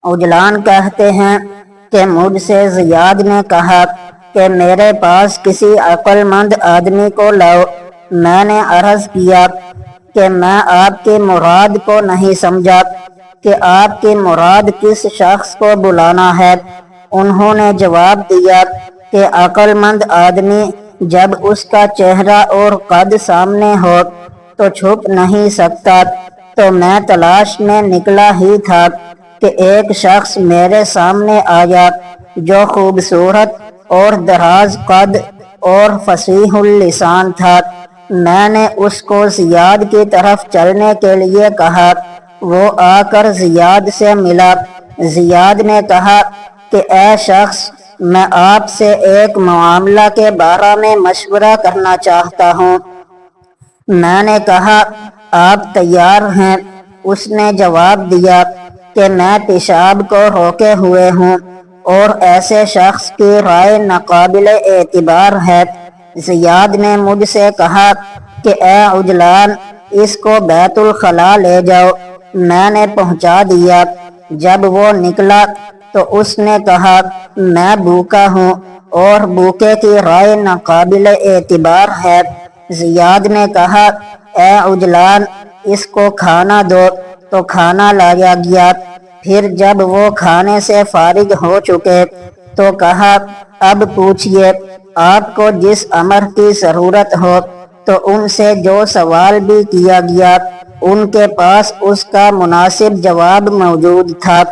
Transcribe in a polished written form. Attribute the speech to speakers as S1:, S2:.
S1: عجلان کہتے ہیں کہ مجھ سے زیاد نے کہا کہ میرے پاس کسی عقل مند آدمی کو لاؤ۔ میں نے عرض کیا کہ میں آپ کی مراد کو نہیں سمجھا کہ آپ کی مراد کس شخص کو بلانا ہے۔ انہوں نے جواب دیا کہ عقل مند آدمی جب اس کا چہرہ اور قد سامنے ہو تو چھپ نہیں سکتا۔ تو میں تلاش میں نکلا ہی تھا کہ ایک شخص میرے سامنے آیا جو خوبصورت اور دراز قد اور فصیح اللسان تھا۔ میں نے اس کو زیاد کی طرف چلنے کے لیے کہا۔ وہ آ کر زیاد سے ملا۔ زیاد نے کہا کہ اے شخص، میں آپ سے ایک معاملہ کے بارے میں مشورہ کرنا چاہتا ہوں۔ میں نے کہا آپ تیار ہیں؟ اس نے جواب دیا کہ میں پیشاب کو روکے ہوئے ہوں اور ایسے شخص کی رائے ناقابل اعتبار ہے۔ زیاد نے مجھ سے کہا کہ اے عجلان، اس کو بیت الخلاء لے جاؤ۔ میں نے پہنچا دیا۔ جب وہ نکلا تو اس نے کہا میں بھوکا ہوں اور بھوکے کی رائے ناقابل اعتبار ہے۔ زیاد نے کہا اے عجلان، اس کو کھانا دو۔ تو کھانا لایا گیا۔ پھر جب وہ کھانے سے فارغ ہو چکے تو کہا اب پوچھئے، آپ کو جس امر کی ضرورت ہو۔ تو ان سے جو سوال بھی کیا گیا ان کے پاس اس کا مناسب جواب موجود تھا۔